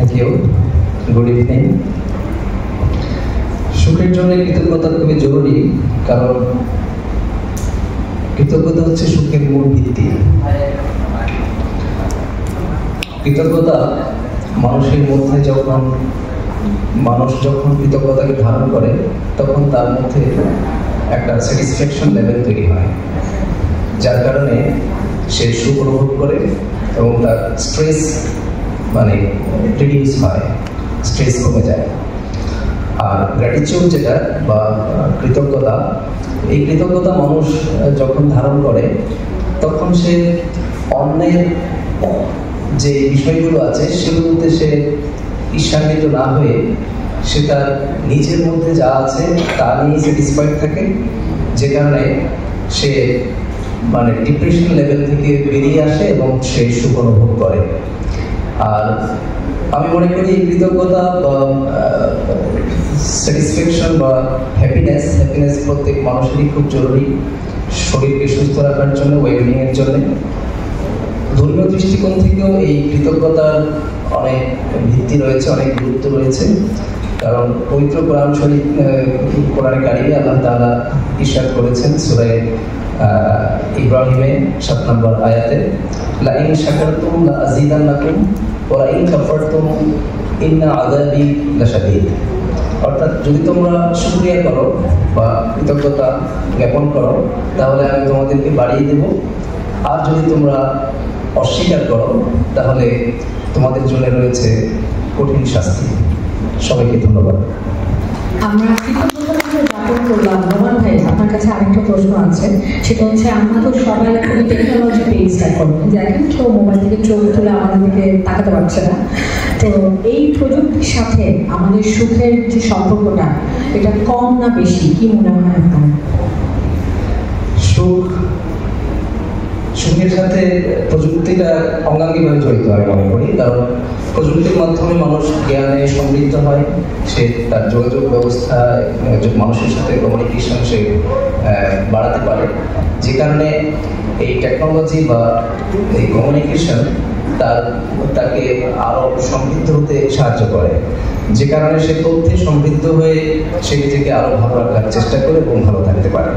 Thank you, good evening. সুখের জন্য কৃতজ্ঞতা খুবই জরুরি, কারণ কৃতজ্ঞতা হচ্ছে সুখের মূল ভিত্তি। কৃতজ্ঞতা মানুষের মধ্যে মানুষ যখন কৃতজ্ঞতাকে ধারণ করে, তখন তার মধ্যে একটা স্যাটিসফ্যাকশন লেভেল তৈরি হয়, যার কারণে সে সুখ অনুভব করে এবং তার স্ট্রেস রিডিউস হয়, স্ট্রেস কমে যায়। আর গ্র্যাটিটিউড যেটা বা কৃতজ্ঞতা, এই কৃতজ্ঞতা মানুষ যখন ধারণ করে, তখন সে অন্যের যে বিষয়গুলো আছে সেগুলোতে সে ঈর্ষান্বিত না হয়ে সে তার নিজের মধ্যে যা আছে তা নিয়ে স্যাটিসফাইড থাকে, যে কারণে সে ডিপ্রেশন লেভেল থেকে বেরিয়ে আসে এবং সে সুখ অনুভব করে। আর আমি মনে করি এই কৃতজ্ঞতা বা স্যাটিসফ্যাকশন বা হ্যাপিনেস প্রত্যেক মানুষেরই খুব জরুরি, শরীরকে সুস্থ রাখার জন্য, ওয়েলবিং এর জন্য। ধর্মীয় দৃষ্টিকোণ থেকেও এই কৃতজ্ঞতার অনেক ভিত্তি রয়েছে, অনেক গুরুত্ব রয়েছে। কারণ পবিত্র কোরআনে কারিমে আল্লাহ তাআলা ইরশাদ করেছেন সূরা ইব্রাহিমে 7 নম্বর আয়াতে, লা ইন শাকারতুম লা আযীদান্নাকুম ওয়া লা ইন কাফারতুম ইন্না আযাবি লাশাদীদ। অর্থাৎ যদি তোমরা শুকরিয়া করো বা কৃতজ্ঞতা জ্ঞাপন করো, তাহলে আমি তোমাদেরকে বাড়িয়ে দেব, আর যদি তোমরা অস্বীকার করো তাহলে তোমাদের জন্য রয়েছে কঠিন শাস্তি। সবাইকে ধন্যবাদ। আমরা কৃতজ্ঞতা জ্ঞাপন করলাম। নোমান ভাই, আপনার কাছে আরেকটা প্রশ্ন আছে, সেটা হচ্ছে আমরা তো সবাই খুবই টেকনোলজি বেসড এখন, দেখেন কেউ মোবাইল থেকে চোখ তুলে আমাদের দিকে তাকাতে পারছে না। তো এই প্রযুক্তির সাথে আমাদের সুখের যে সম্পর্কটা, এটা কম না বেশি, কি মনে হয় আপনার? সুখের সাথে প্রযুক্তিটা অঙ্গাঙ্গিভাবে জড়িত আমি মনে করি। কারণ প্রযুক্তির মাধ্যমে মানুষ জ্ঞানে সমৃদ্ধ হয়, সে তার যোগাযোগ ব্যবস্থা, মানুষের সাথে কমিউনিকেশন সে বাড়াতে পারে, যে কারণে এই টেকনোলজি বা এই কমিউনিকেশন তাকে আরো সমৃদ্ধ হতে সাহায্য করে, যে কারণে সে তথ্যে সমৃদ্ধ হয়ে সে নিজেকে আরো ভালো রাখার চেষ্টা করে এবং ভালো থাকতে পারে।